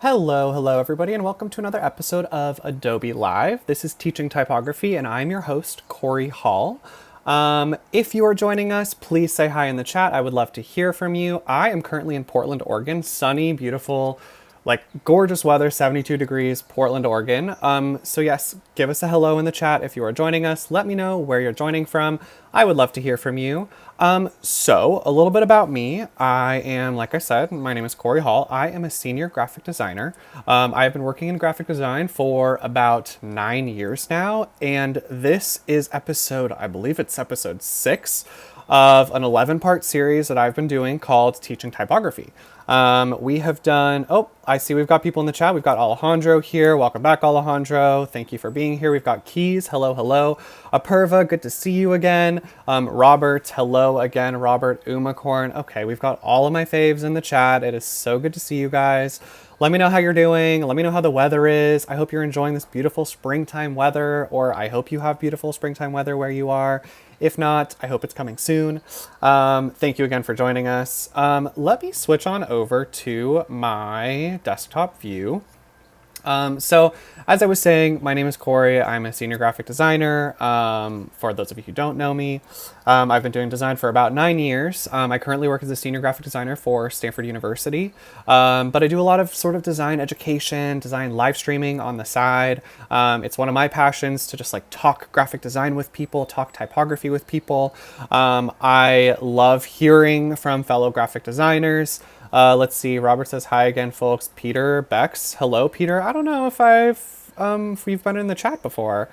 Hello everybody, and welcome to another episode of Adobe Live. This is Teaching Typography, and I'm your host, Cory Hall. If you are joining us, please say hi in the chat. I would love to hear from you. I am currently in Portland, Oregon. Sunny, beautiful, gorgeous weather, 72 degrees, Portland, Oregon. So yes, give us a hello in the chat if you are joining us. Let me know where you're joining from. I would love to hear from you. So a little bit about me. I am, like I said, my name is Cory Hall. I am a senior graphic designer. I have been working in graphic design for about 9 years now, and this is I believe it's episode 6 of an 11-part series that I've been doing called Teaching Typography. We have done, I see we've got people in the chat. We've got Alejandro here. Welcome back, Alejandro. Thank you for being here. We've got Keys. Hello. Apurva, good to see you again. Robert, hello again. Robert Umacorn. Okay, we've got all of my faves in the chat. It is so good to see you guys. Let me know how you're doing. Let me know how the weather is. I hope you're enjoying this beautiful springtime weather, or I hope you have beautiful springtime weather where you are. If not, I hope it's coming soon. Thank you again for joining us. Let me switch on over to my desktop view. So as I was saying, my name is Cory. I'm a senior graphic designer. For those of you who don't know me, I've been doing design for about 9 years. I currently work as a senior graphic designer for Stanford University. But I do a lot of sort of design education, design live streaming on the side. It's one of my passions to just talk graphic design with people, talk typography with people. I love hearing from fellow graphic designers. Let's see. Robert says hi again, folks. Peter Bex. Hello, Peter. I don't know if if we've been in the chat before.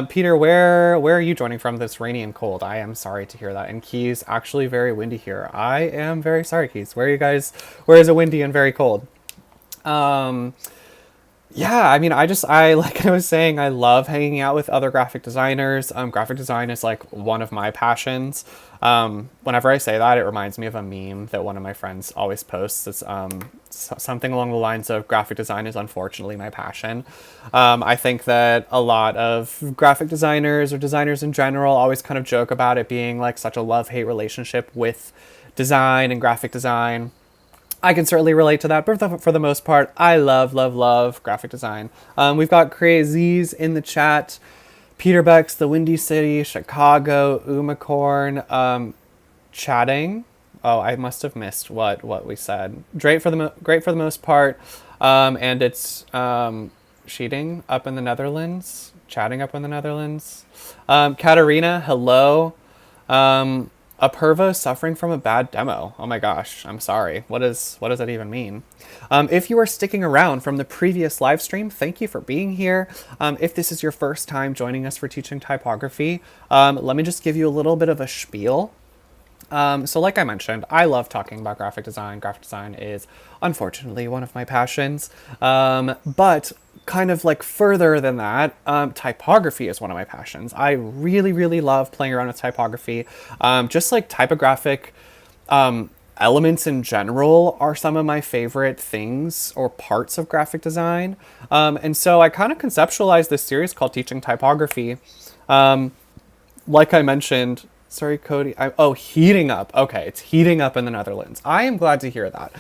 Peter, where are you joining from this rainy and cold? I am sorry to hear that. And Keys, actually very windy here. I am very sorry, Keys. Where are you guys? Where is it windy and very cold? Yeah, I mean, like I was saying, I love hanging out with other graphic designers. Graphic design is one of my passions. Whenever I say that, it reminds me of a meme that one of my friends always posts. It's something along the lines of graphic design is unfortunately my passion. I think that a lot of graphic designers or designers in general always kind of joke about it being such a love-hate relationship with design and graphic design. I can certainly relate to that, but for the most part, I love graphic design. We've got Crazies in the chat. Peter Beck's The Windy City, Chicago, Umacorn, chatting. Oh, I must have missed what we said. Great for the most part. And it's sheeting up in the Netherlands, chatting up in the Netherlands. Katarina, hello. Apurva suffering from a bad demo. Oh my gosh, I'm sorry. What does that even mean? If you are sticking around from the previous live stream, thank you for being here. If this is your first time joining us for Teaching Typography, let me just give you a little bit of a spiel. So like I mentioned, I love talking about graphic design. Graphic design is unfortunately one of my passions. But kind of further than that, typography is one of my passions. I really love playing around with typography. Just typographic elements in general are some of my favorite things or parts of graphic design. And so I kind of conceptualized this series called Teaching Typography. Like I mentioned, sorry, Cody. Heating up. Okay, it's heating up in the Netherlands. I am glad to hear that.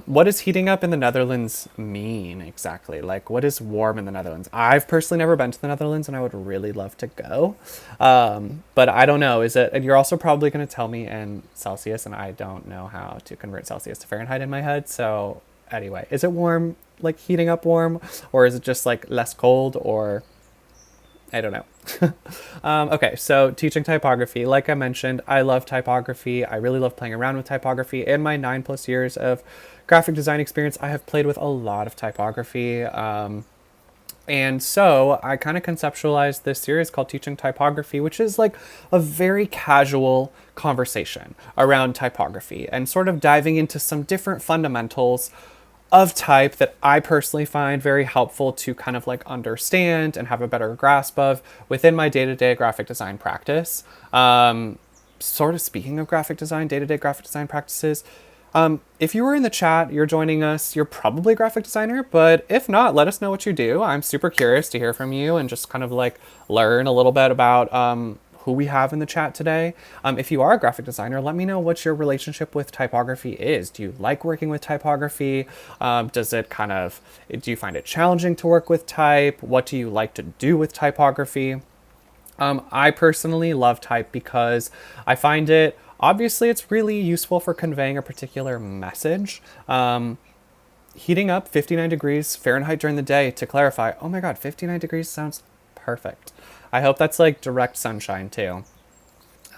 What does heating up in the Netherlands mean exactly? What is warm in the Netherlands? I've personally never been to the Netherlands, and I would really love to go. But I don't know. Is it? And you're also probably going to tell me in Celsius, and I don't know how to convert Celsius to Fahrenheit in my head. So anyway, is it warm? Heating up warm, or is it just less cold, or I don't know. Okay, so teaching typography. Like I mentioned, I love typography. I really love playing around with typography. In my 9+ years of graphic design experience, I have played with a lot of typography. And so I kind of conceptualized this series called Teaching Typography, which is a very casual conversation around typography and sort of diving into some different fundamentals of type that I personally find very helpful to kind of understand and have a better grasp of within my day-to-day graphic design practice. Sort of speaking of graphic design, day-to-day graphic design practices, if you were in the chat, you're joining us, you're probably a graphic designer, but if not, let us know what you do. I'm super curious to hear from you and just kind of learn a little bit about who we have in the chat today. If you are a graphic designer, let me know what your relationship with typography is. Do you like working with typography? Do you find it challenging to work with type? What do you like to do with typography? I personally love type because I find it, obviously it's really useful for conveying a particular message. Heating up 59 degrees Fahrenheit during the day, to clarify, oh my God, 59 degrees sounds perfect. I hope that's like direct sunshine too.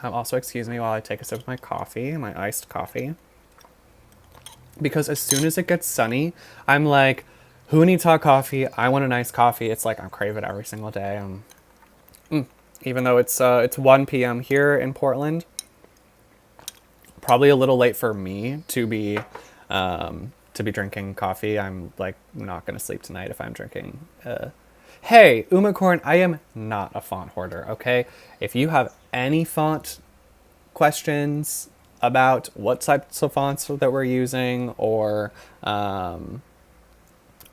Also, excuse me while I take a sip of my coffee, my iced coffee. Because as soon as it gets sunny, I'm like, who needs hot coffee? I want a nice coffee. It's like I crave it every single day. Even though it's 1 p.m. here in Portland, probably a little late for me to be drinking coffee. I'm like not gonna sleep tonight if I'm drinking. Hey, Umacorn, I am not a font hoarder. Okay, if you have any font questions about what types of fonts that we're using, or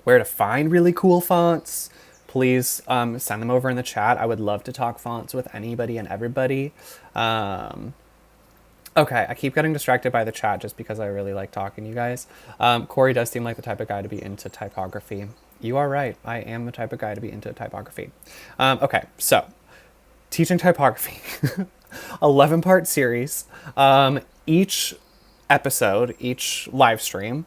where to find really cool fonts, please send them over in the chat. I would love to talk fonts with anybody and everybody. Okay, I keep getting distracted by the chat just because I really like talking to you guys. Cory does seem like the type of guy to be into typography. You are right. I am the type of guy to be into typography. Okay, so teaching typography. 11-part series. Each episode, each live stream,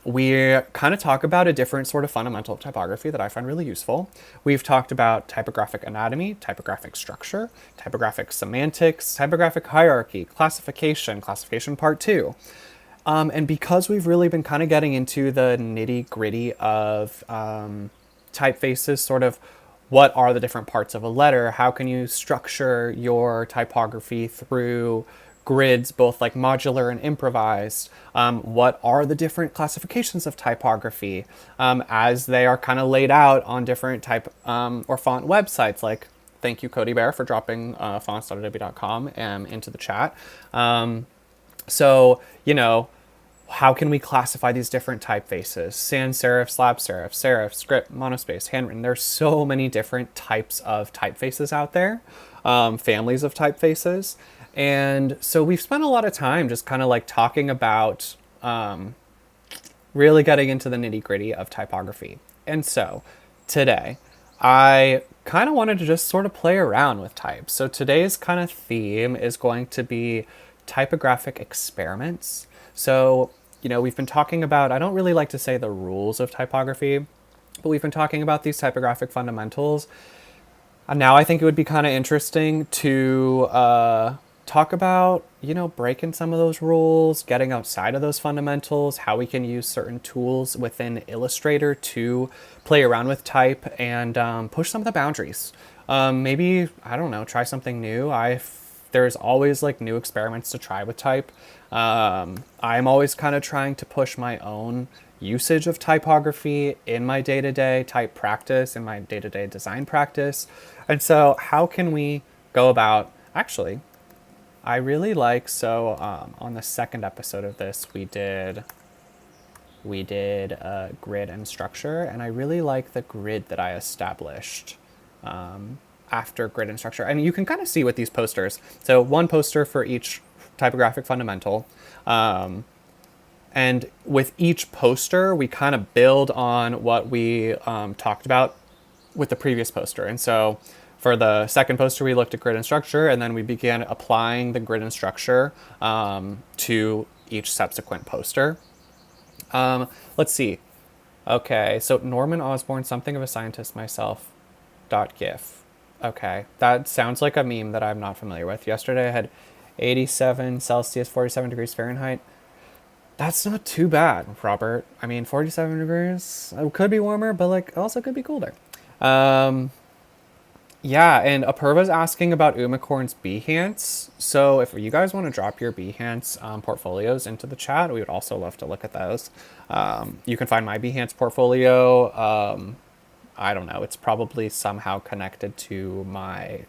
we kind of talk about a different sort of fundamental of typography that I find really useful. We've talked about typographic anatomy, typographic structure, typographic semantics, typographic hierarchy, classification part 2. And because we've really been kind of getting into the nitty gritty of typefaces, sort of what are the different parts of a letter, how can you structure your typography through grids, both like modular and improvised, what are the different classifications of typography as they are kind of laid out on different type or font websites. Like, thank you, Cody Bear, for dropping fonts.adobe.com into the chat. So, how can we classify these different typefaces? Sans serif, slab serif, serif, script, monospace, handwritten. There's so many different types of typefaces out there, families of typefaces. And so we've spent a lot of time just kind of like talking about really getting into the nitty gritty of typography. And so today I kind of wanted to just sort of play around with type. So today's kind of theme is going to be typographic experiments. So, we've been talking about, I don't really like to say the rules of typography, but we've been talking about these typographic fundamentals. And now I think it would be kind of interesting to talk about, breaking some of those rules, getting outside of those fundamentals, how we can use certain tools within Illustrator to play around with type and push some of the boundaries. Maybe, I don't know, try something new. There's always like new experiments to try with type. I'm always kind of trying to push my own usage of typography in my day-to-day type practice, in my day-to-day design practice. And so how can we go about, actually, I really like, on the second episode of this, we did grid and structure, and I really like the grid that I established after grid and structure. And you can kind of see with these posters. So one poster for each typographic fundamental. And with each poster, we kind of build on what we talked about with the previous poster. And so for the second poster, we looked at grid and structure, and then we began applying the grid and structure to each subsequent poster. Let's see. Okay, so Norman Osborn, something of a scientist myself, .gif. Okay, that sounds like a meme that I'm not familiar with. Yesterday I had 87 Celsius, 47 degrees Fahrenheit. That's not too bad, Robert. I mean, 47 degrees, it could be warmer, but like also could be colder. Yeah, and Apurva's asking about Umacorn's Behance. So if you guys want to drop your Behance portfolios into the chat, we would also love to look at those. You can find my Behance portfolio. I don't know, it's probably somehow connected to my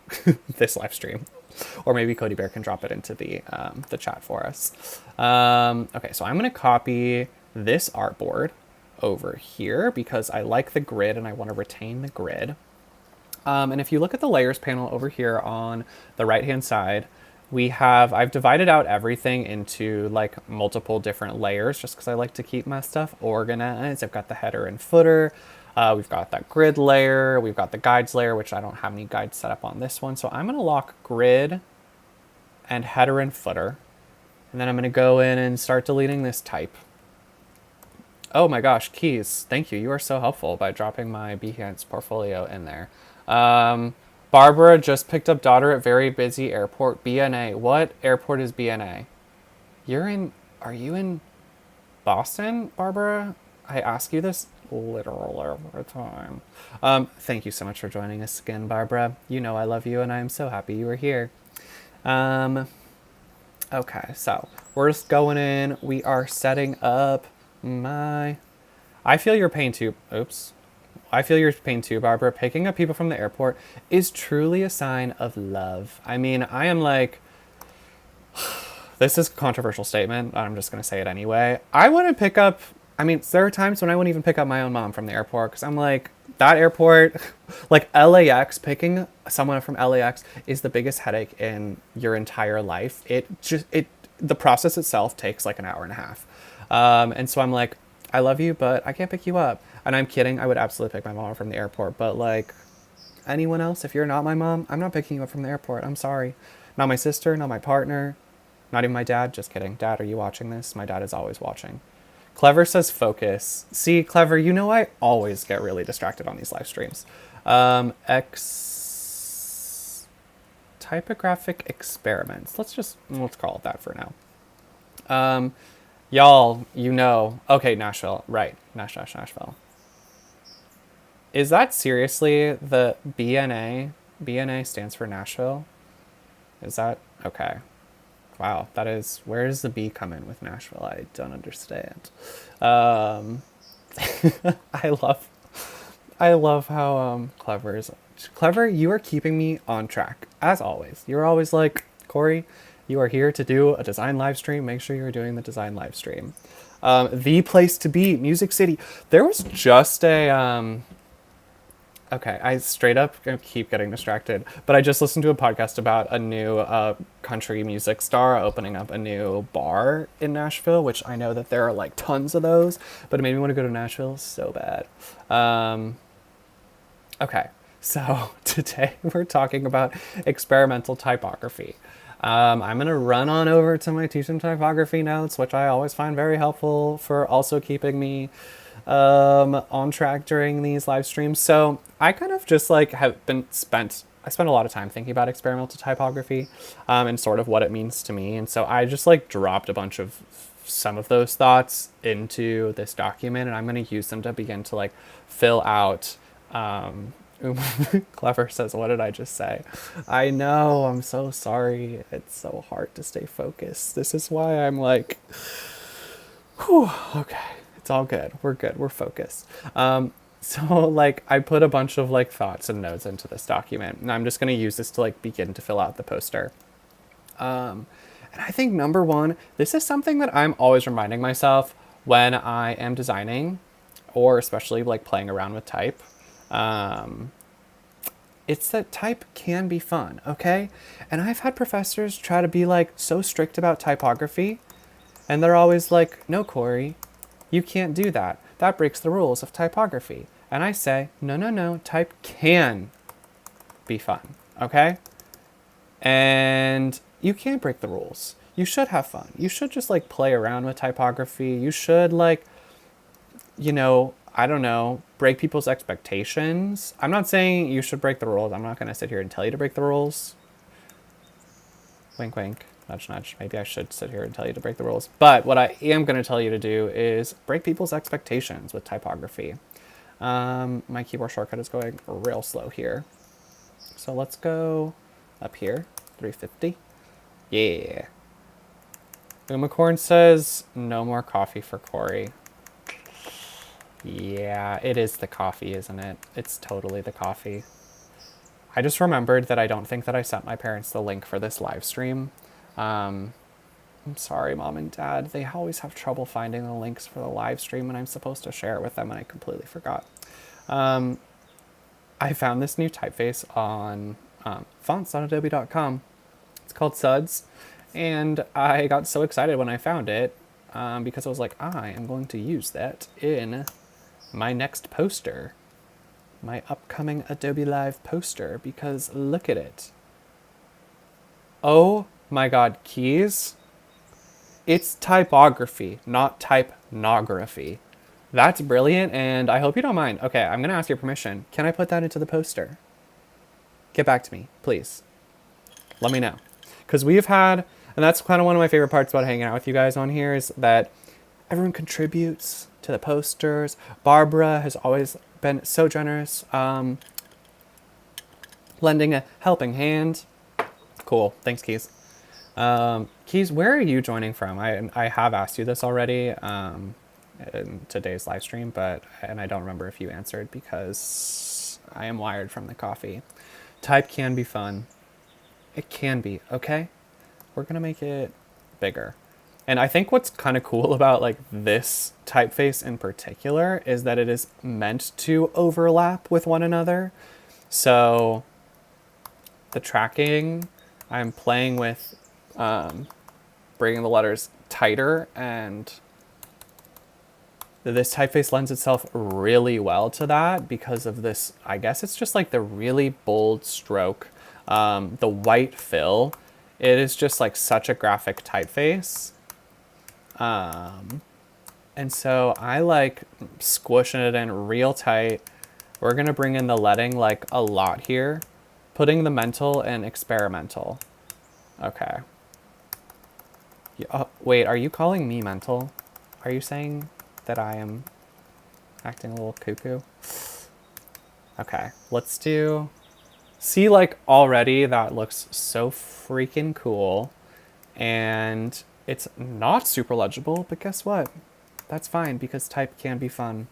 this live stream. Or maybe Cody Bear can drop it into the chat for us. Okay, so I'm going to copy this artboard over here because I like the grid and I want to retain the grid. And if you look at the layers panel over here on the right hand side, I've divided out everything into like multiple different layers just because I like to keep my stuff organized. I've got the header and footer. We've got that grid layer. We've got the guides layer, which I don't have any guides set up on this one. So I'm going to lock grid and header and footer. And then I'm going to go in and start deleting this type. Oh my gosh, keys. Thank you. You are so helpful by dropping my Behance portfolio in there. Barbara just picked up daughter at very busy airport. BNA. What airport is BNA? Are you in Boston, Barbara? I ask you this literally every time. Thank you so much for joining us again, Barbara. You know I love you and I am so happy you are here. Okay, so we're just going in. We are setting up I feel your pain too. Oops. I feel your pain too, Barbara. Picking up people from the airport is truly a sign of love. I mean, I am like, this is a controversial statement. I'm just going to say it anyway. I wouldn't pick up, I mean, there are times when I wouldn't even pick up my own mom from the airport because I'm like, that airport, like LAX, picking someone from LAX is the biggest headache in your entire life. The process itself takes like an hour and a half. And so I'm like, I love you, but I can't pick you up. And I'm kidding. I would absolutely pick my mom from the airport. But like anyone else, if you're not my mom, I'm not picking you up from the airport. I'm sorry. Not my sister, not my partner, not even my dad. Just kidding. Dad, are you watching this? My dad is always watching. Clever says focus. See, Clever, you know I always get really distracted on these live streams. Typographic experiments. Let's call it that for now. Y'all, you know. Okay, Nashville. Right. Nashville. Is that seriously the BNA? BNA stands for Nashville? Is that? Okay. Wow, that is... Where does the B come in with Nashville? I don't understand. I love how Clever is... Clever, you are keeping me on track, as always. You're always like, Cory, you are here to do a design live stream. Make sure you're doing the design live stream. The place to be, Music City. There was just a... Okay, I straight up keep getting distracted, but I just listened to a podcast about a new country music star opening up a new bar in Nashville, which I know that there are like tons of those, but it made me want to go to Nashville so bad. Okay, so today we're talking about experimental typography. I'm going to run on over to my Teach Them Typography notes, which I always find very helpful for also keeping me on track during these live streams. So I kind of just like I spent a lot of time thinking about experimental typography and sort of what it means to me. And so I just like dropped a bunch of some of those thoughts into this document, and I'm going to use them to begin to like fill out Clever says, what did I just say? I know, I'm so sorry. It's so hard to stay focused. This is why I'm like, whew, okay. It's all good. We're good. We're focused. So like I put a bunch of like thoughts and notes into this document, and I'm just going to use this to like begin to fill out the poster. And I think number one, this is something that I'm always reminding myself when I am designing or especially like playing around with type. It's that type can be fun. Okay. And I've had professors try to be like so strict about typography, and they're always like, no, Cory, you can't do that. That breaks the rules of typography. And I say, no, type can be fun, okay? And you can't break the rules. You should have fun. You should just like play around with typography. You should like, I don't know, break people's expectations. I'm not saying you should break the rules. I'm not going to sit here and tell you to break the rules. Wink, wink. Nudge, nudge. Maybe I should sit here and tell you to break the rules. But what I am going to tell you to do is break people's expectations with typography. My keyboard shortcut is going real slow here. So let's go up here. 350. Yeah. Umacorn says, no more coffee for Cory. Yeah, it is the coffee, isn't it? It's totally the coffee. I just remembered that I don't think that I sent my parents the link for this live stream. I'm sorry, Mom and Dad. They always have trouble finding the links for the live stream, and I'm supposed to share it with them, and I completely forgot. I found this new typeface on fonts.adobe.com. It's called Suds, and I got so excited when I found it because I was like, I am going to use that in my next poster, my upcoming Adobe Live poster, because look at it. Oh my god, keys. It's typography, not typenography. That's brilliant, and I hope you don't mind. Okay, I'm going to ask your permission. Can I put that into the poster? Get back to me, please. Let me know. Because we've had, and that's kind of one of my favorite parts about hanging out with you guys on here, is that everyone contributes to the posters. Barbara has always been so generous, lending a helping hand. Cool. Thanks, Keys. Keys, where are you joining from? I have asked you this already in today's live stream, and I don't remember if you answered because I am wired from the coffee. Type can be fun. It can be, okay? We're gonna make it bigger. And I think what's kind of cool about like this typeface in particular is that it is meant to overlap with one another. So the tracking, I'm playing with bringing the letters tighter, and this typeface lends itself really well to that because of this. I guess it's just like the really bold stroke, the white fill. It is just like such a graphic typeface. And so I like squishing it in real tight. We're going to bring in the leading like a lot here, putting the mental and experimental. Okay. Wait, are you calling me mental? Are you saying that I am acting a little cuckoo? Okay, let's do... See, like, already that looks so freaking cool. And it's not super legible, but guess what? That's fine, because type can be fun.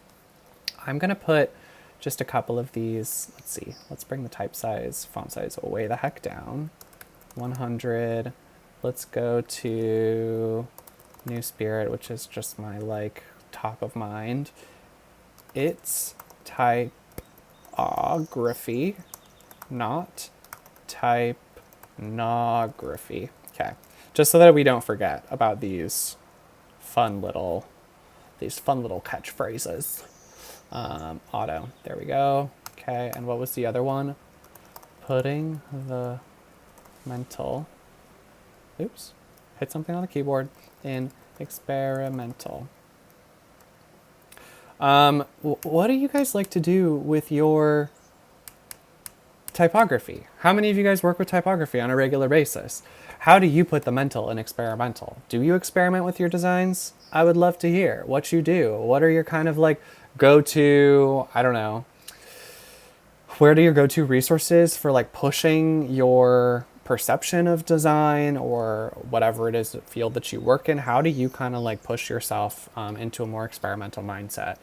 I'm going to put just a couple of these. Let's see. Let's bring the type size, font size way the heck down. 100. Let's go to New Spirit, which is just my, like, top of mind. It's typography, not typenography. Okay. Just so that we don't forget about these fun little catchphrases. Auto. There we go. Okay, and what was the other one? Putting the mental... Oops. Hit something on the keyboard. In experimental. What do you guys like to do with your typography? How many of you guys work with typography on a regular basis? How do you put the mental in experimental? Do you experiment with your designs? I would love to hear what you do. What are your kind of like go-to, I don't know, where do your go-to resources for like pushing your perception of design or whatever it is field that you work in? How do you kind of like push yourself into a more experimental mindset?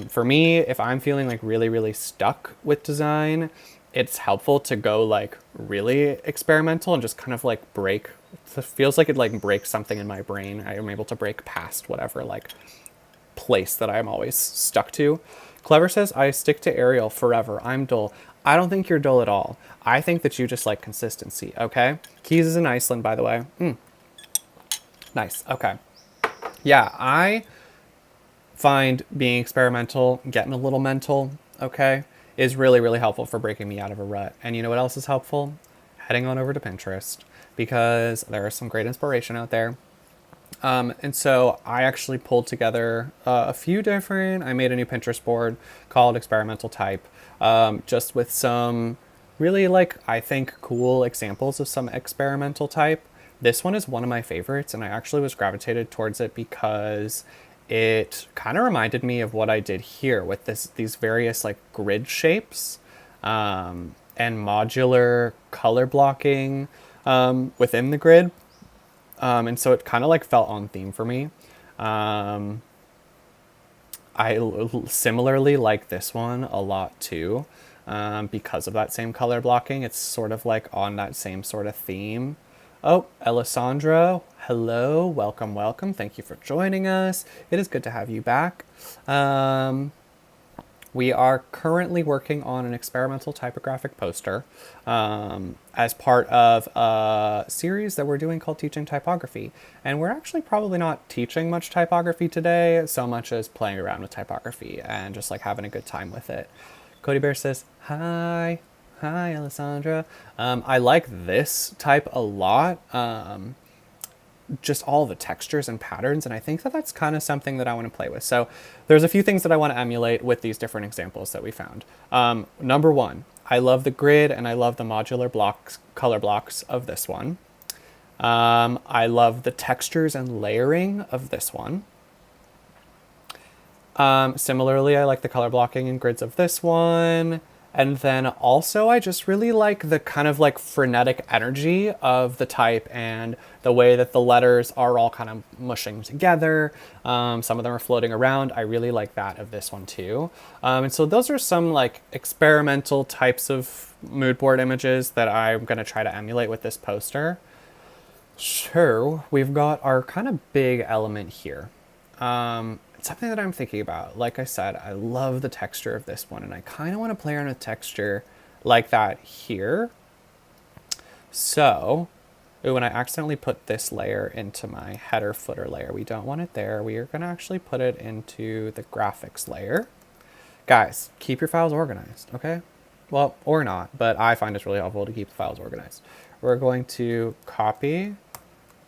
For me, if I'm feeling like really, really stuck with design, it's helpful to go like really experimental and just kind of like break. It feels like it like breaks something in my brain. I am able to break past whatever like place that I'm always stuck to. Clever says, I stick to Arial forever. I'm dull. I don't think you're dull at all. I think that you just like consistency, okay? Keys is in Iceland, by the way. Nice, okay. Yeah, I find being experimental, getting a little mental, okay, is really, really helpful for breaking me out of a rut. And you know what else is helpful? Heading on over to Pinterest, because there is some great inspiration out there. And so I actually pulled together a few different, I made a new Pinterest board called Experimental Type, just with some really like, I think, cool examples of some experimental type. This one is one of my favorites, and I actually was gravitated towards it because it kind of reminded me of what I did here with these various like grid shapes, and modular color blocking, within the grid. And so it kind of like felt on theme for me. I similarly like this one a lot too, because of that same color blocking. It's sort of like on that same sort of theme. Oh, Alessandro, hello, welcome, welcome. Thank you for joining us. It is good to have you back. We are currently working on an experimental typographic poster as part of a series that we're doing called Teaching Typography. And we're actually probably not teaching much typography today, so much as playing around with typography and just like having a good time with it. Cody Bear says, hi. Hi, Alessandra. I like this type a lot. Just all the textures and patterns, and I think that that's kind of something that I want to play with. So there's a few things that I want to emulate with these different examples that we found. Number one, I love the grid and I love the modular blocks, color blocks of this one. I love the textures and layering of this one. Similarly, I like the color blocking and grids of this one. And then also I just really like the kind of like frenetic energy of the type and the way that the letters are all kind of mushing together. Some of them are floating around. I really like that of this one too. And so those are some like experimental types of mood board images that I'm going to try to emulate with this poster. Sure, we've got our kind of big element here. Something that I'm thinking about. Like I said, I love the texture of this one, and I kind of want to play around with texture like that here. So, when I accidentally put this layer into my header footer layer, we don't want it there. We are going to actually put it into the graphics layer. Guys, keep your files organized, okay? Well, or not, but I find it's really helpful to keep the files organized. We're going to copy,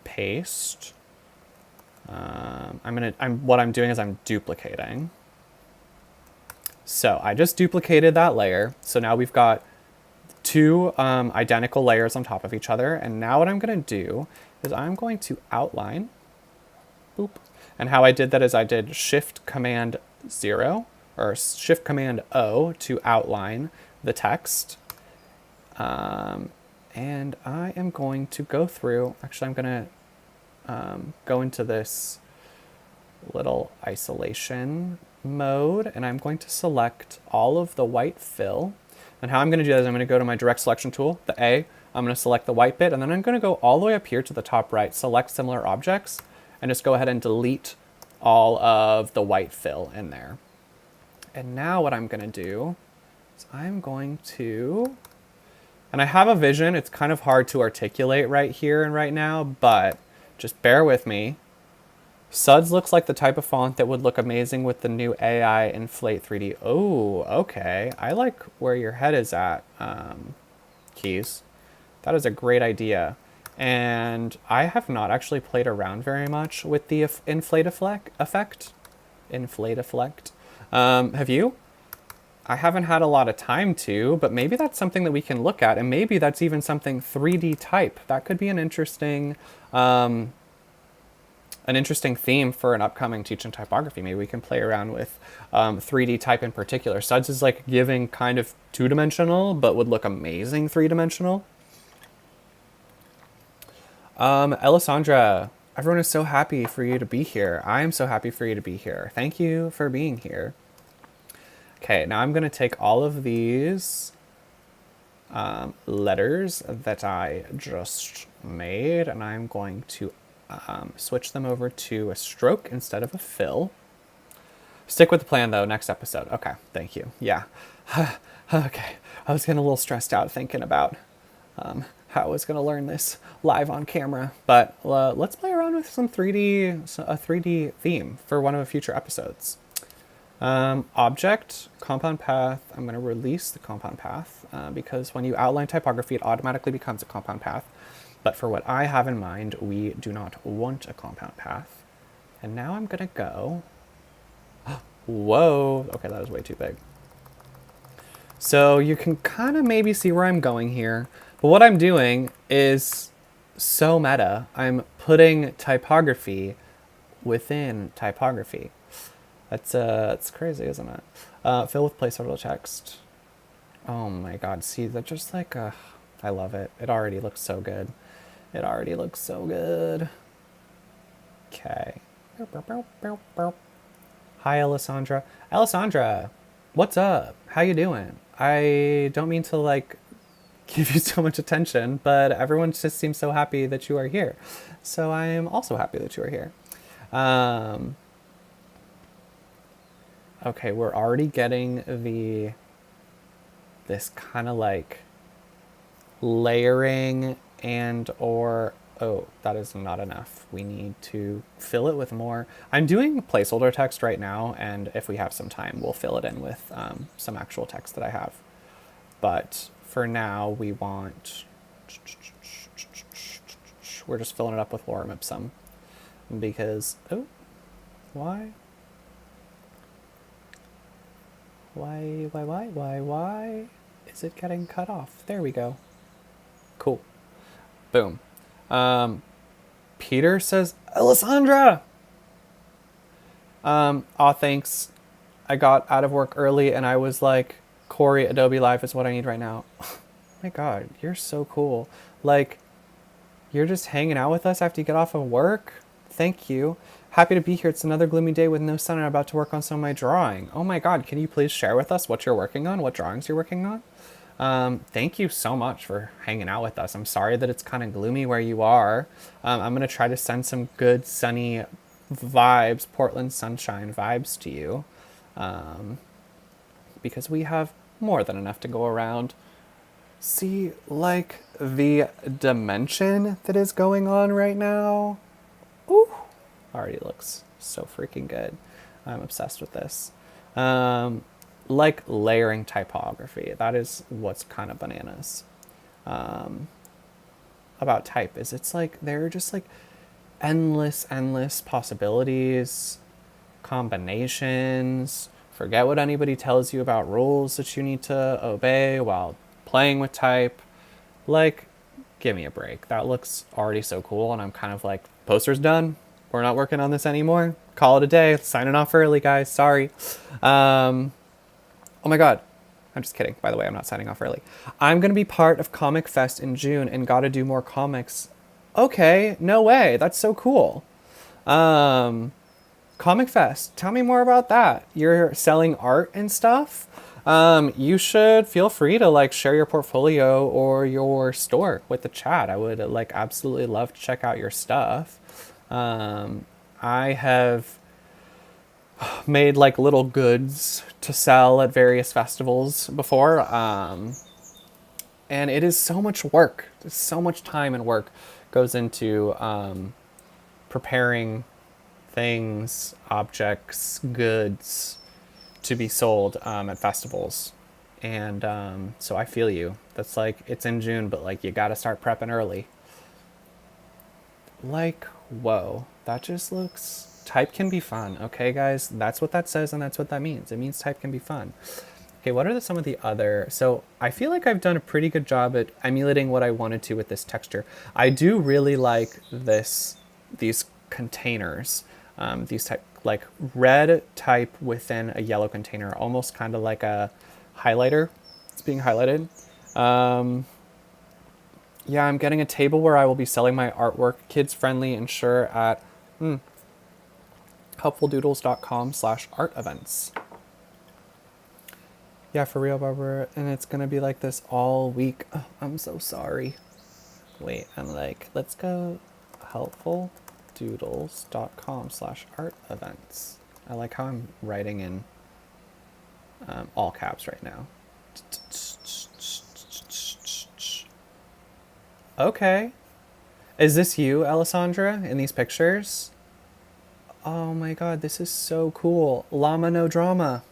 paste. What I'm doing is I'm duplicating. So I just duplicated that layer. So now we've got two identical layers on top of each other. And now what I'm going to do is I'm going to outline. Boop. And how I did that is I did Shift Command 0 or Shift Command O to outline the text. And I am going to go through, actually I'm going to go into this little isolation mode, and I'm going to select all of the white fill. And how I'm going to do that is I'm going to go to my direct selection tool, the A, I'm going to select the white bit, and then I'm going to go all the way up here to the top right, select similar objects, and just go ahead and delete all of the white fill in there. And now what I'm going to do is I'm going to, and I have a vision, it's kind of hard to articulate right here and right now, but just bear with me. Suds looks like the type of font that would look amazing with the new AI Inflate 3D. Oh, okay. I like where your head is at, Keys. That is a great idea. And I have not actually played around very much with the Inflate effect. Inflate effect. Have you? I haven't had a lot of time to, but maybe that's something that we can look at, and maybe that's even something 3D type. That could be an interesting theme for an upcoming Teaching Typography. Maybe we can play around with 3D type in particular. Suds is like giving kind of two-dimensional, but would look amazing three-dimensional. Alessandra, everyone is so happy for you to be here. I am so happy for you to be here. Thank you for being here. Okay, now I'm going to take all of these letters that I just made, and I'm going to switch them over to a stroke instead of a fill. Stick with the plan, though, next episode. Okay, thank you. Yeah. Okay, I was getting a little stressed out thinking about how I was going to learn this live on camera, but let's play around with a 3D theme for one of the future episodes. Object, compound path, I'm going to release the compound path because when you outline typography, it automatically becomes a compound path. But for what I have in mind, we do not want a compound path. And now I'm going to go, whoa, okay, that was way too big. So you can kind of maybe see where I'm going here. But what I'm doing is so meta. I'm putting typography within typography. That's crazy, isn't it? Fill with placeholder text. Oh my god, see, that just like, I love it. It already looks so good. It already looks so good. Okay. Hi, Alessandra. Alessandra, what's up? How you doing? I don't mean to like give you so much attention, but everyone just seems so happy that you are here. So I am also happy that you are here. Okay, we're already getting this kind of like layering and or, oh, that is not enough. We need to fill it with more. I'm doing placeholder text right now, and if we have some time, we'll fill it in with some actual text that I have. But for now, we want, we're just filling it up with lorem ipsum because, oh, why? Why is it getting cut off? There we go. Cool. Boom. Peter says, Alessandra! Aw, thanks. I got out of work early and I was like, Cory, Adobe Live is what I need right now. Oh my God, you're so cool. Like, you're just hanging out with us after you get off of work? Thank you. Happy to be here. It's another gloomy day with no sun and I'm about to work on some of my drawing. Oh my God, can you please share with us what you're working on, what drawings you're working on? Thank you so much for hanging out with us. I'm sorry that it's kind of gloomy where you are. I'm going to try to send some good sunny vibes, Portland sunshine vibes to you, because we have more than enough to go around. See, like, the dimension that is going on right now? Ooh, already looks so freaking good. I'm obsessed with this. Like layering typography. That is what's kind of bananas about type is it's like there are just like endless possibilities, combinations. Forget what anybody tells you about rules that you need to obey while playing with type. Like, give me a break. That looks already so cool and I'm kind of like, poster's done. We're not working on this anymore. Call it a day. Signing off early, guys. Sorry. Oh my God. I'm just kidding. By the way, I'm not signing off early. I'm going to be part of Comic Fest in June and got to do more comics. Okay. No way. That's so cool. Comic Fest. Tell me more about that. You're selling art and stuff. You should feel free to like share your portfolio or your store with the chat. I would like absolutely love to check out your stuff. I have made like little goods to sell at various festivals before. And it is so much work. There's so much time and work goes into preparing things, objects, goods to be sold at festivals. And so I feel you. That's like, it's in June, but like you got to start prepping early. Like, whoa, that just looks... Type can be fun, okay, guys? That's what that says, and that's what that means. It means type can be fun. Okay, what are some of the other... So I feel like I've done a pretty good job at emulating what I wanted to with this texture. I do really like these containers. These type, like red type within a yellow container, almost kind of like a highlighter. It's being highlighted. Yeah, I'm getting a table where I will be selling my artwork, kids friendly and sure at helpfuldoodles.com/art events. Yeah, for real, Barbara. And it's going to be like this all week. Oh, I'm so sorry. Wait, I'm like, let's go helpfuldoodles.com/art events. I like how I'm writing in all caps right now. Okay. Is this you, Alessandra, in these pictures? Oh my God, this is so cool. Llama no drama.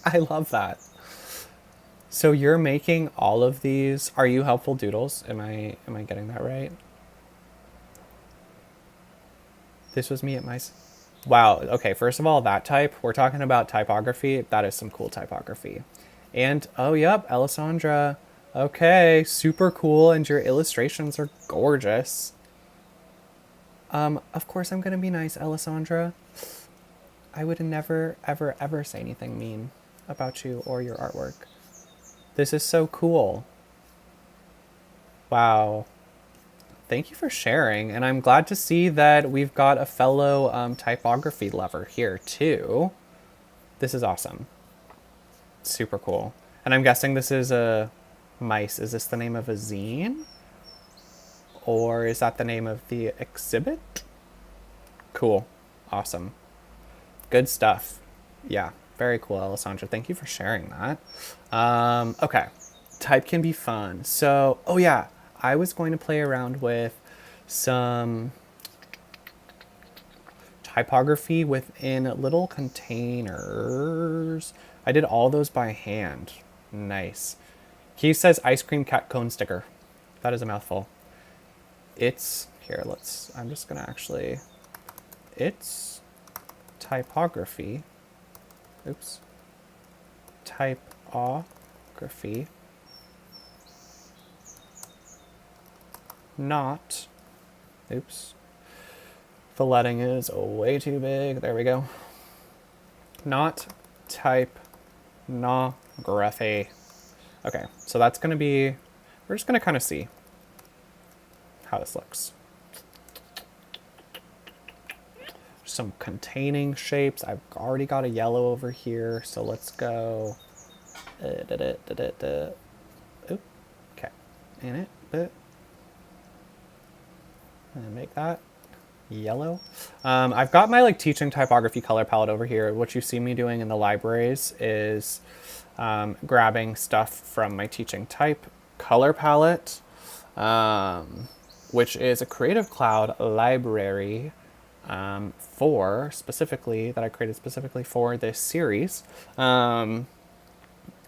I love that. So you're making all of these. Are you Helpful Doodles? Am I getting that right? This was me at my... Wow. Okay, first of all, that type. We're talking about typography. That is some cool typography. And, oh, yep, Alessandra. Okay, super cool. And your illustrations are gorgeous. Of course I'm going to be nice, Alessandra. I would never, ever, ever say anything mean about you or your artwork. This is so cool. Wow. Thank you for sharing. And I'm glad to see that we've got a fellow typography lover here too. This is awesome. Super cool. And I'm guessing this is a mice. Is this the name of a zine? Or is that the name of the exhibit? Cool. Awesome. Good stuff. Yeah. Very cool, Alessandra. Thank you for sharing that. Okay, type can be fun. So, oh yeah, I was going to play around with some typography within little containers. I did all those by hand. Nice. He says ice cream cat cone sticker. That is a mouthful. It's, here, I'm just gonna actually, it's typography. Oops. Typography. Not, oops. The letting is way too big. There we go. Not typography. Okay, so that's going to be, we're just going to kind of see how this looks. Some containing shapes. I've already got a yellow over here, so let's go. Oop, okay, in it, and make that yellow. I've got my like teaching typography color palette over here. What you see me doing in the libraries is grabbing stuff from my teaching type color palette, which is a Creative Cloud library that I created specifically for this series.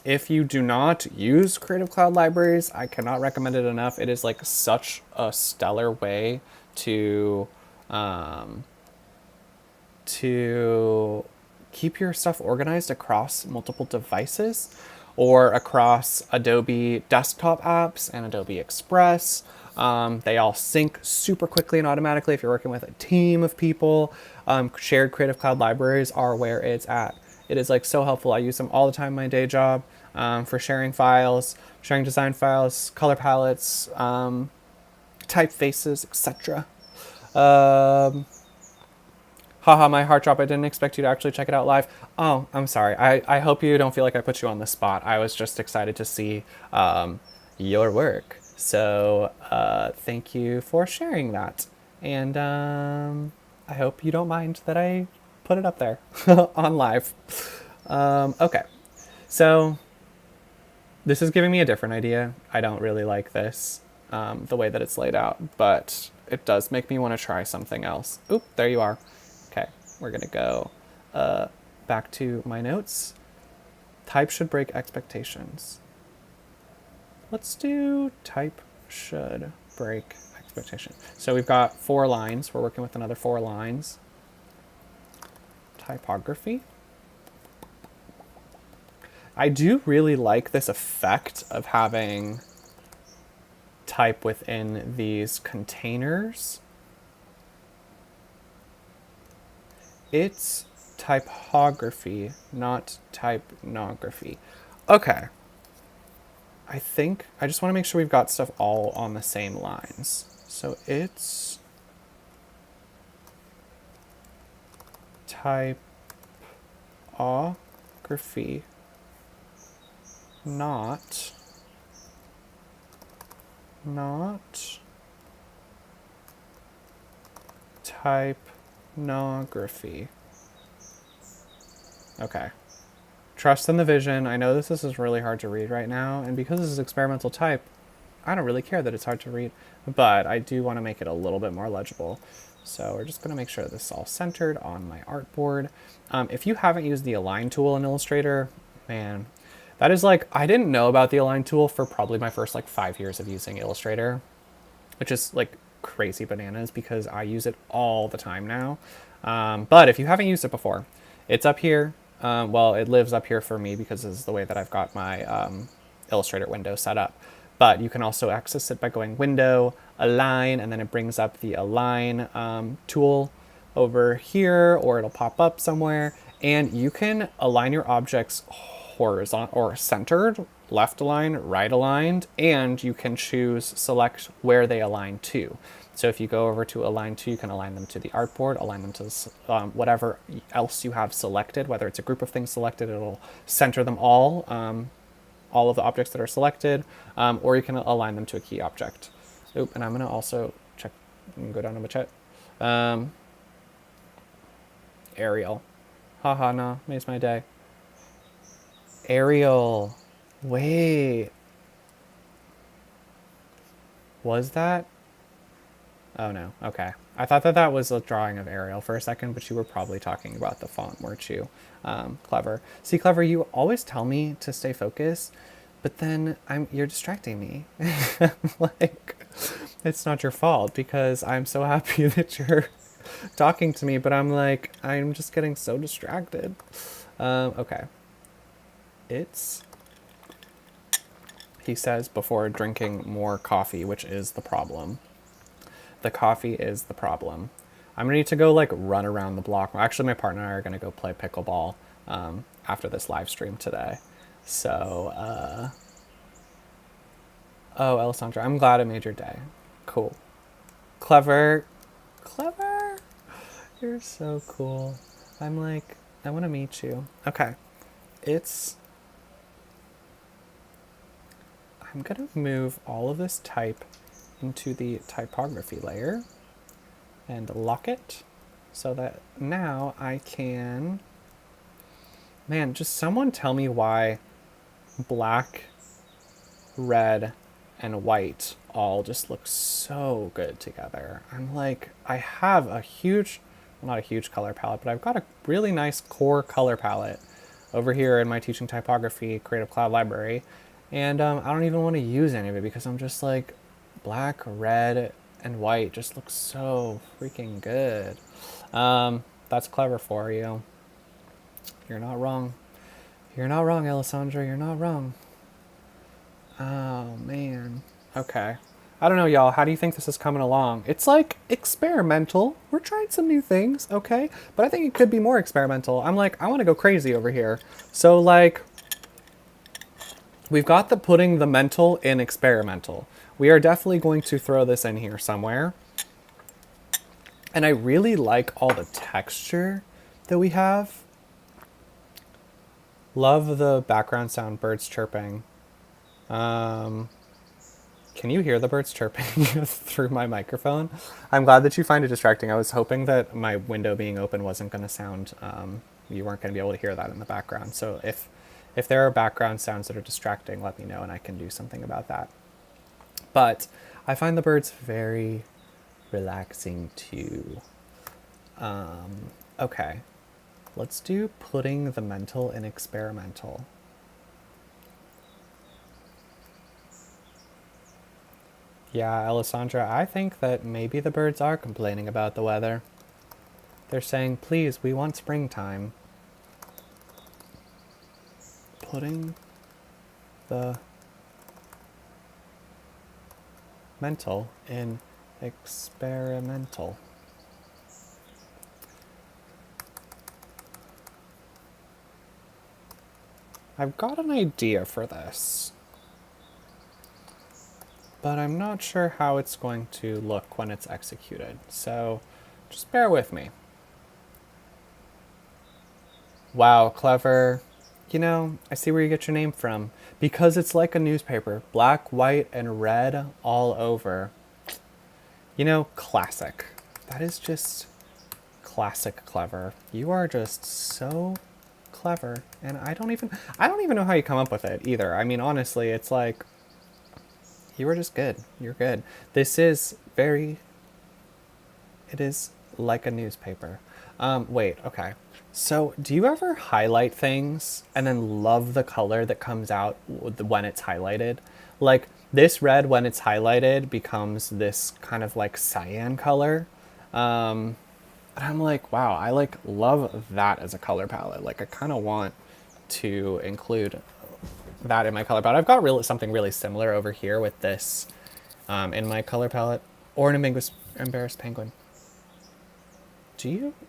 If you do not use Creative Cloud libraries, I cannot recommend it enough. It is like such a stellar way to keep your stuff organized across multiple devices or across Adobe desktop apps and Adobe Express. They all sync super quickly and automatically if you're working with a team of people. Shared Creative Cloud libraries are where it's at. It is like so helpful. I use them all the time in my day job for sharing files, sharing design files, color palettes, typefaces, etc. Haha, my heart drop. I didn't expect you to actually check it out live. Oh, I'm sorry. I hope you don't feel like I put you on the spot. I was just excited to see your work. So thank you for sharing that. And I hope you don't mind that I put it up there on live. Okay, so this is giving me a different idea. I don't really like this, the way that it's laid out, but it does make me want to try something else. Oop, there you are. Okay, we're gonna go back to my notes. Type should break expectations. Let's do type should break expectations. So we've got 4 lines. We're working with another 4 lines. Typography. I do really like this effect of having type within these containers. It's typography, not typography. Okay. I think I just want to make sure we've got stuff all on the same lines. So it's typography, not typography. Okay. Trust in the vision. I know this is really hard to read right now, and because this is experimental type, I don't really care that it's hard to read, but I do want to make it a little bit more legible. So we're just going to make sure this is all centered on my artboard. If you haven't used the Align tool in Illustrator, man, that is like, I didn't know about the Align tool for probably my first like 5 years of using Illustrator, which is like crazy bananas because I use it all the time now. But if you haven't used it before, it's up here. Well, it lives up here for me because this is the way that I've got my Illustrator window set up. But you can also access it by going Window, Align, and then it brings up the Align tool over here, or it'll pop up somewhere. And you can align your objects horizontal or centered, left aligned, right aligned, and you can select where they align to. So if you go over to Align to, you can align them to the artboard, align them to whatever else you have selected, whether it's a group of things selected, it'll center them all of the objects that are selected, or you can align them to a key object. Oop, and I'm gonna also check and go down to my chat. Arial. Haha, nah, makes my day. Ariel. Wait. Was that? Oh no. Okay. I thought that that was a drawing of Ariel for a second, but you were probably talking about the font, weren't you? Clever. See, Clever, you always tell me to stay focused, but then you're distracting me. Like, it's not your fault because I'm so happy that you're talking to me, but I'm like, I'm just getting so distracted. Okay. It's, he says before drinking more coffee, which is the problem. The coffee is the problem. I'm gonna need to go like run around the block. Actually, my partner and I are gonna go play pickleball after this live stream today. So, oh, Alessandra, I'm glad it made your day. Cool. Clever. Clever. You're so cool. I'm like, I want to meet you. Okay. It's, I'm gonna move all of this type into the typography layer and lock it so that now I can, man, just someone tell me why black, red, and white all just look so good together. I'm like, I have a huge, well, not a huge color palette, but I've got a really nice core color palette over here in my Teaching Typography Creative Cloud library. And I don't even want to use any of it because I'm just like, black, red, and white just looks so freaking good. That's clever for you. You're not wrong. You're not wrong, Alessandra. You're not wrong. Oh, man. Okay. I don't know, y'all. How do you think this is coming along? It's like experimental. We're trying some new things, okay? But I think it could be more experimental. I'm like, I want to go crazy over here. So, like, we've got the putting the mental in experimental. We are definitely going to throw this in here somewhere. And I really like all the texture that we have. Love the background sound, birds chirping. Can you hear the birds chirping through my microphone? I'm glad that you find it distracting. I was hoping that my window being open wasn't going to sound, you weren't going to be able to hear that in the background. So if there are background sounds that are distracting, let me know and I can do something about that. But I find the birds very relaxing too. Okay, let's do putting the mental in experimental. Yeah, Alessandra, I think that maybe the birds are complaining about the weather. They're saying, please, we want springtime. Putting the mental in experimental. I've got an idea for this, but I'm not sure how it's going to look when it's executed. So just bear with me. Wow, clever. You know, I see where you get your name from. Because it's like a newspaper. Black, white, and red all over. You know, classic. That is just classic clever. You are just so clever. And I don't even know how you come up with it either. I mean, honestly, it's like, you were just good. You're good. This is very, it is like a newspaper. Wait, okay. So do you ever highlight things and then love the color that comes out when it's highlighted? Like this red, when it's highlighted, becomes this kind of like cyan color. And I'm like, wow, I like love that as a color palette. Like I kind of want to include that in my color palette. I've got something really similar over here with this in my color palette. Ornamengus embarrassed penguin.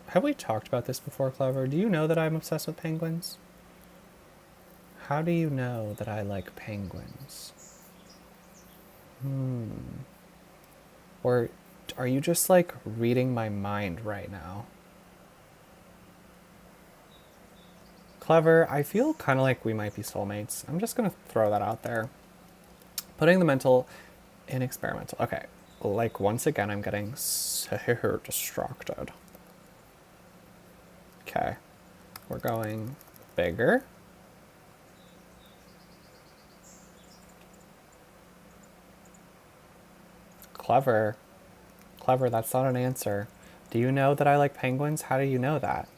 Have we talked about this before, Clever? Do you know that I'm obsessed with penguins? How do you know that I like penguins? Or are you just like reading my mind right now? Clever, I feel kind of like we might be soulmates. I'm just going to throw that out there. Putting the mental in experimental. Okay, like once again, I'm getting so distracted. Okay, we're going bigger. Clever. Clever, that's not an answer. Do you know that I like penguins? How do you know that?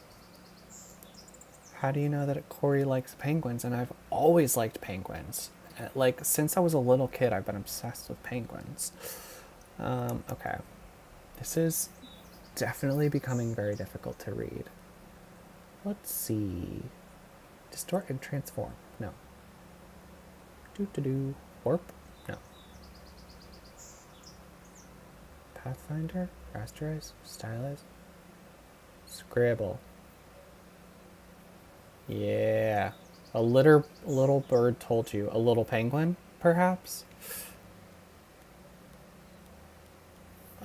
How do you know that Cory likes penguins? And I've always liked penguins. Like, since I was a little kid, I've been obsessed with penguins. Okay. This is definitely becoming very difficult to read. Let's see. Distort and transform. No. Do. Warp? No. Pathfinder? Rasterize? Stylize? Scribble. Yeah. A little bird told you. A little penguin, perhaps?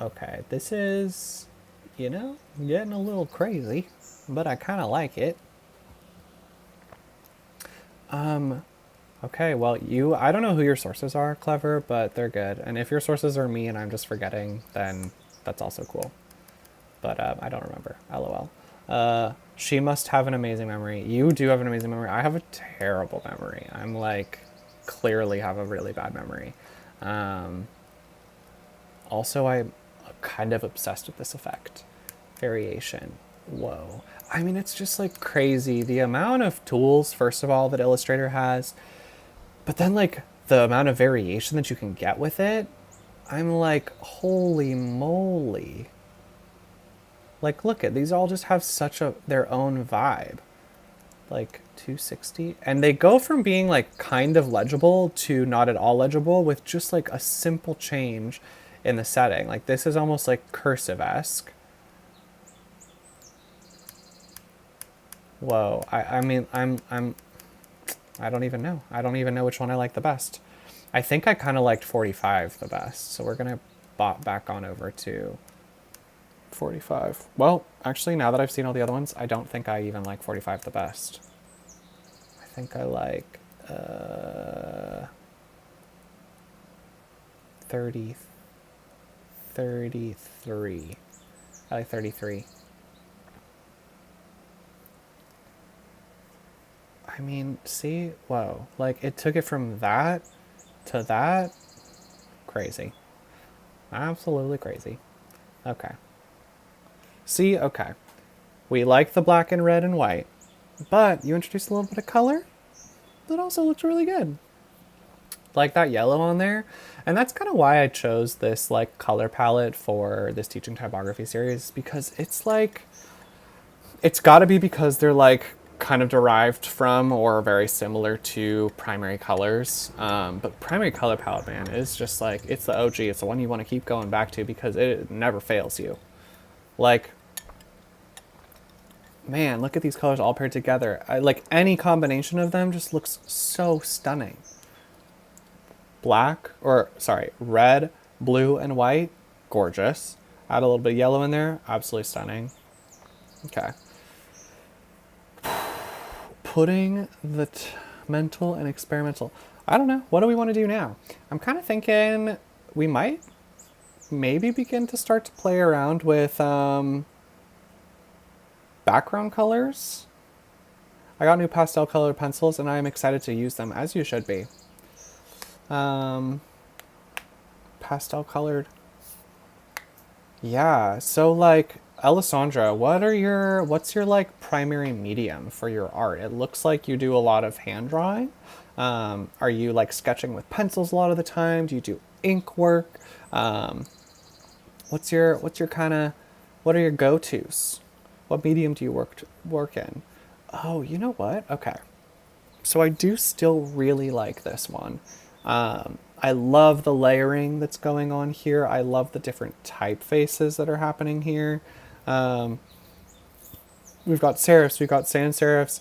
Okay, this is, getting a little crazy, but I kind of like it. Okay, well, I don't know who your sources are, Clever, but they're good. And if your sources are me and I'm just forgetting, then that's also cool. But I don't remember, LOL. She must have an amazing memory. You do have an amazing memory. I have a terrible memory. I'm like, clearly have a really bad memory. Also, I'm kind of obsessed with this effect. Variation. Whoa. I mean, it's just like crazy. The amount of tools, first of all, that Illustrator has, but then like the amount of variation that you can get with it, I'm like, holy moly. Like, look at these all just have such their own vibe. Like 260. And they go from being like kind of legible to not at all legible with just like a simple change in the setting. Like this is almost like cursive-esque. Whoa. I mean, I don't even know. I don't even know which one I like the best. I think I kind of liked 45 the best. So we're going to bot back on over to 45. Well, actually, now that I've seen all the other ones, I don't think I even like 45 the best. I think I like 30, 33. I like 33. I mean, see? Whoa. Like, it took it from that to that. Crazy. Absolutely crazy. Okay. See? Okay. We like the black and red and white, but you introduced a little bit of color that also looks really good. Like that yellow on there. And that's kind of why I chose this like color palette for this teaching typography series, because it's like, it's got to be because they're like kind of derived from or very similar to primary colors. But primary color palette, man, is just like, it's the OG. It's the one you want to keep going back to because it never fails you. Like, man, look at these colors all paired together. Like any combination of them just looks so stunning. Red, blue, and white, gorgeous. Add a little bit of yellow in there, absolutely stunning. Okay. Putting the mental and experimental. I don't know. What do we want to do now? I'm kind of thinking we might maybe begin to start to play around with background colors. I got new pastel colored pencils and I'm excited to use them, as you should be. Pastel colored. Yeah, so like Alessandra, what's your like primary medium for your art? It looks like you do a lot of hand drawing. Are you like sketching with pencils a lot of the time? Do you do ink work? What are your go-tos? What medium do you work in? Oh, you know what? Okay. So I do still really like this one. I love the layering that's going on here. I love the different typefaces that are happening here. We've got serifs, we've got sans serifs.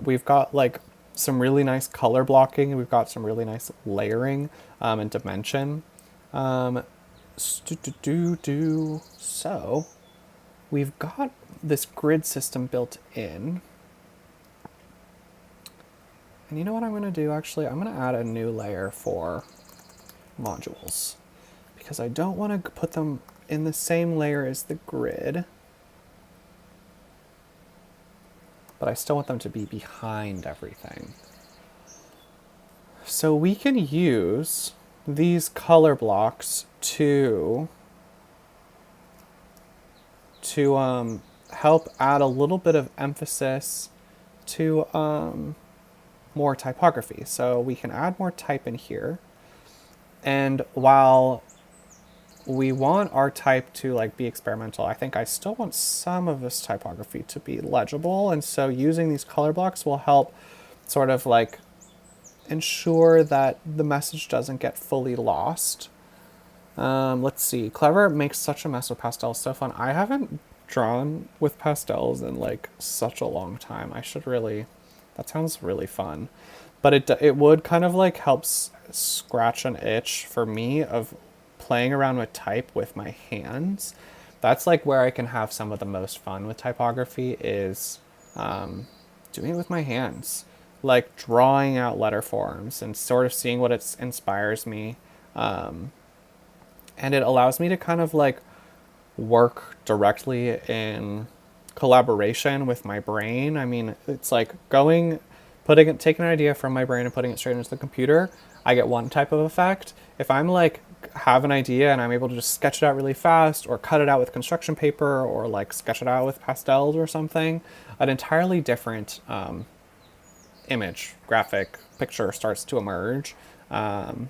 We've got like some really nice color blocking. We've got some really nice layering and dimension. So we've got this grid system built in. And you know what I'm going to do, actually? I'm going to add a new layer for modules, because I don't want to put them in the same layer as the grid, but I still want them to be behind everything. So we can use these color blocks to help add a little bit of emphasis to more typography. So we can add more type in here. And while we want our type to like be experimental, I think I still want some of this typography to be legible. And so using these color blocks will help sort of like ensure that the message doesn't get fully lost. Let's see. Clever makes such a mess with pastels. So fun. I haven't drawn with pastels in like such a long time. I should really. That sounds really fun, but it would kind of like helps scratch an itch for me of playing around with type with my hands. That's like where I can have some of the most fun with typography is doing it with my hands, like drawing out letter forms and sort of seeing what it inspires me. And it allows me to kind of like work directly in collaboration with my brain. I mean, it's like taking an idea from my brain and putting it straight into the computer. I get one type of effect. If I'm like have an idea and I'm able to just sketch it out really fast or cut it out with construction paper or like sketch it out with pastels or something, an entirely different image, graphic, picture starts to emerge. And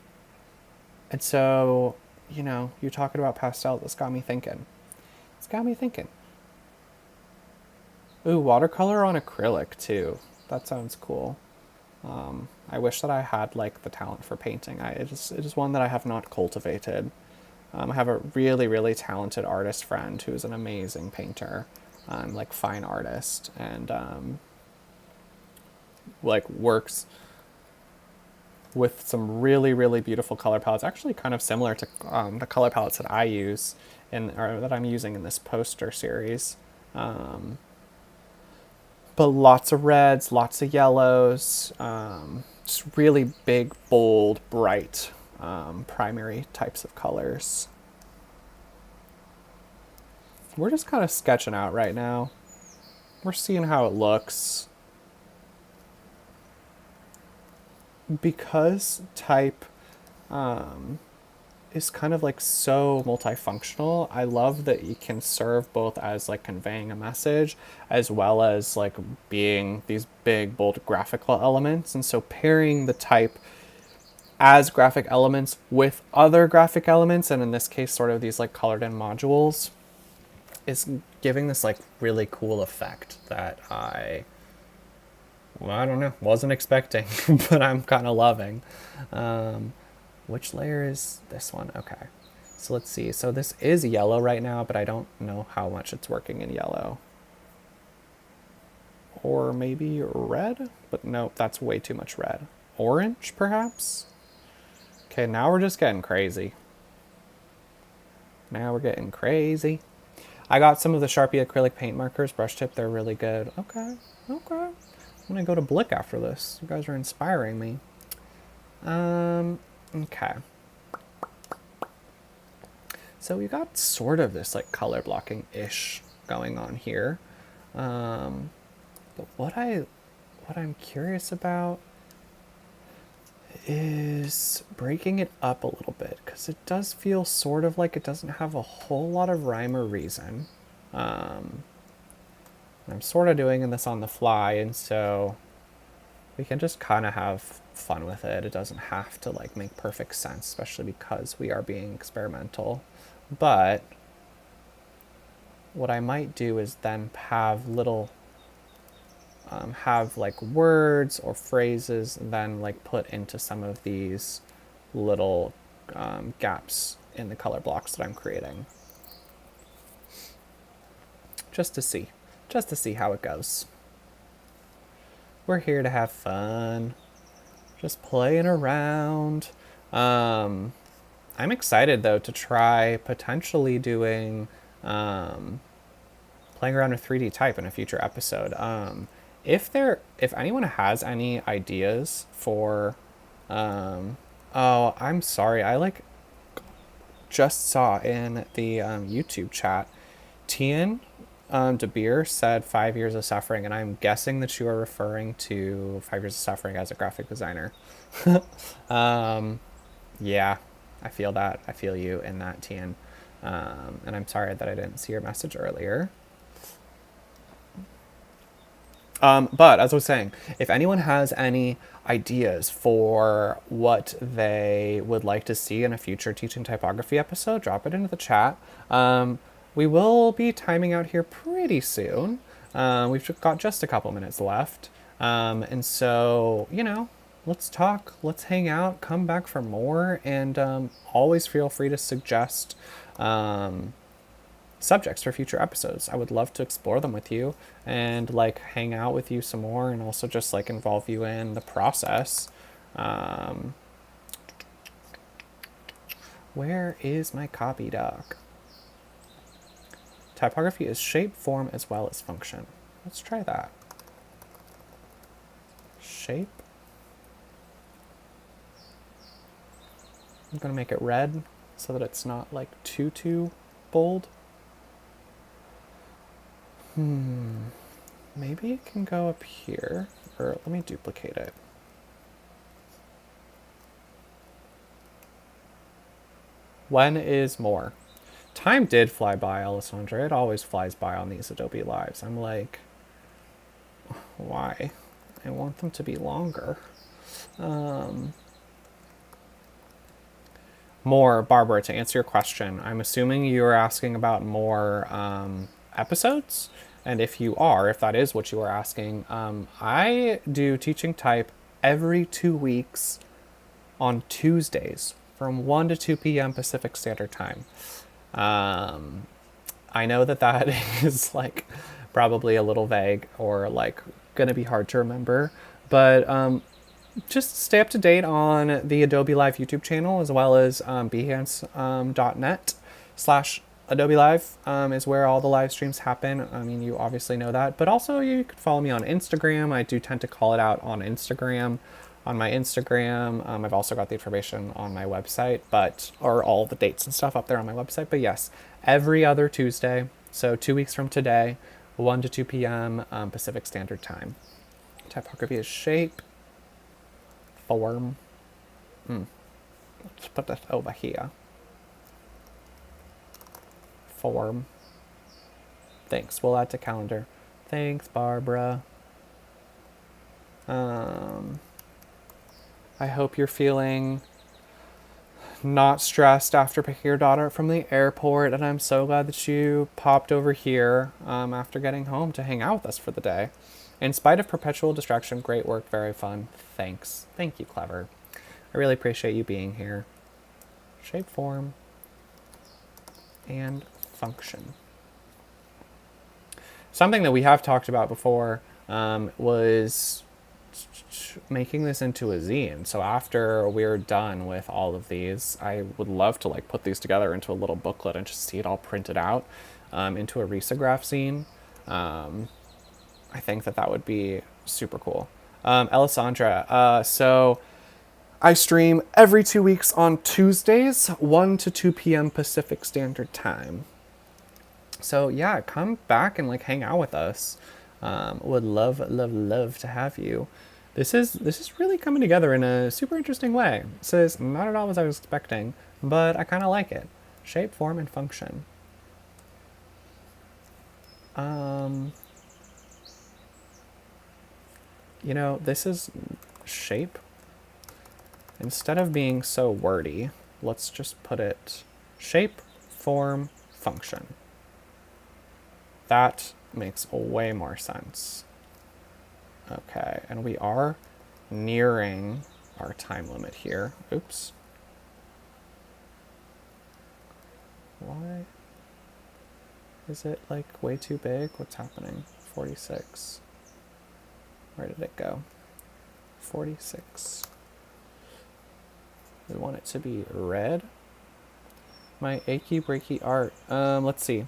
so, you know, you talking about pastels, it's got me thinking. It's got me thinking. Ooh, watercolor on acrylic too. That sounds cool. I wish that I had like the talent for painting. It is one that I have not cultivated. I have a really, really talented artist friend who's an amazing painter, like fine artist, and like works with some really, really beautiful color palettes. Actually, kind of similar to the color palettes that I use or that I'm using in this poster series. But lots of reds, lots of yellows, just really big, bold, bright primary types of colors. We're just kind of sketching out right now. We're seeing how it looks. Because type is kind of like so multifunctional, I love that it can serve both as like conveying a message as well as like being these big, bold graphical elements. And so pairing the type as graphic elements with other graphic elements, and in this case, sort of these like colored in modules, is giving this like really cool effect that I don't know, wasn't expecting, but I'm kind of loving. Which layer is this one? Okay, so let's see. So this is yellow right now, but I don't know how much it's working in yellow. Or maybe red, but no, that's way too much red. Orange, perhaps? Okay, now we're just getting crazy. Now we're getting crazy. I got some of the Sharpie acrylic paint markers, brush tip, they're really good. Okay. I'm gonna go to Blick after this. You guys are inspiring me. Okay. So we got sort of this like color blocking-ish going on here. But what I'm curious about is breaking it up a little bit, because it does feel sort of like it doesn't have a whole lot of rhyme or reason. I'm sort of doing this on the fly, and so we can just kind of have fun with it. It doesn't have to like make perfect sense, especially because we are being experimental. But what I might do is then have little have like words or phrases then like put into some of these little gaps in the color blocks that I'm creating, just to see how it goes. We're here to have fun, just playing around. I'm excited though to try potentially doing playing around with 3D type in a future episode. If anyone has any ideas for oh, I'm sorry, I like just saw in the YouTube chat, Tian De Beer said 5 years of suffering, and I'm guessing that you are referring to 5 years of suffering as a graphic designer. Yeah, I feel that. I feel you in that, Tian. And I'm sorry that I didn't see your message earlier. But as I was saying, if anyone has any ideas for what they would like to see in a future teaching typography episode, drop it into the chat. We will be timing out here pretty soon. We've got just a couple minutes left. And so, let's talk, let's hang out, come back for more, and always feel free to suggest subjects for future episodes. I would love to explore them with you and like hang out with you some more, and also just like involve you in the process. Where is my copy doc? Typography is shape, form, as well as function. Let's try that. Shape. I'm gonna make it red so that it's not like too bold. Maybe it can go up here, or let me duplicate it. When is more? Time did fly by, Alessandra. It always flies by on these Adobe Lives. I'm like, why? I want them to be longer. More, Barbara, to answer your question, I'm assuming you're asking about more episodes. And if that is what you are asking, I do teaching type every 2 weeks on Tuesdays from 1 to 2 p.m. Pacific Standard Time. I know that is like probably a little vague or like going to be hard to remember, but just stay up to date on the Adobe Live YouTube channel, as well as behance.net/Adobe Live is where all the live streams happen. I mean, you obviously know that, but also you could follow me on Instagram. I do tend to call it out on Instagram. On my Instagram, I've also got the information on my website, or all the dates and stuff up there on my website. But yes, every other Tuesday, so 2 weeks from today, 1 to 2 p.m. Pacific Standard Time. Typography is shape, form. Let's put that over here. Form. Thanks. We'll add to calendar. Thanks, Barbara. I hope you're feeling not stressed after picking your daughter up from the airport, and I'm so glad that you popped over here after getting home to hang out with us for the day. In spite of perpetual distraction, great work, very fun. Thanks. Thank you, Clever. I really appreciate you being here. Shape, form, and function. Something that we have talked about before was making this into a zine. So after we're done with all of these, I would love to like put these together into a little booklet and just see it all printed out into a risograph zine. I think that would be super cool. Alessandra, so I stream every 2 weeks on Tuesdays, 1 to 2 p.m. Pacific Standard Time. So yeah, come back and like hang out with us. Would love to have you. This is really coming together in a super interesting way. This is not at all as I was expecting, but I kind of like it. Shape, form, and function. This is shape. Instead of being so wordy, let's just put it shape, form, function. That makes way more sense. Okay, and we are nearing our time limit here. Oops. Why is it like way too big? What's happening? 46. Where did it go? 46. We want it to be red. My achy breaky art. Let's see.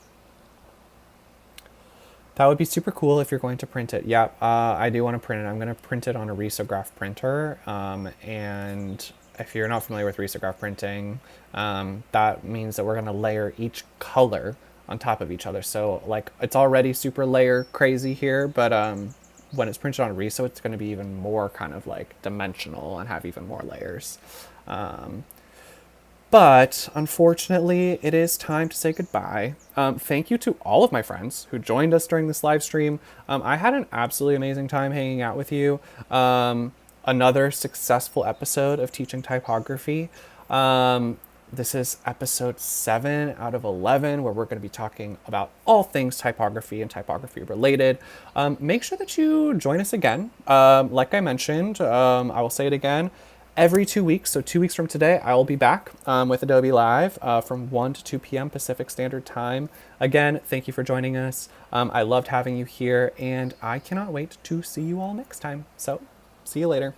That would be super cool if you're going to print it. Yeah, I do want to print it. I'm going to print it on a risograph printer. And if you're not familiar with risograph printing, that means that we're going to layer each color on top of each other. So like it's already super layer crazy here, but when it's printed on riso, it's going to be even more kind of like dimensional and have even more layers. But unfortunately, it is time to say goodbye. Thank you to all of my friends who joined us during this live stream. I had an absolutely amazing time hanging out with you. Another successful episode of teaching typography. This is episode 7 out of 11, where we're going to be talking about all things typography and typography related. Make sure that you join us again. Like I mentioned, I will say it again. Every 2 weeks, so 2 weeks from today, I will be back with Adobe Live from 1 to 2 p.m. Pacific Standard Time. Again, thank you for joining us. I loved having you here, and I cannot wait to see you all next time. So, see you later.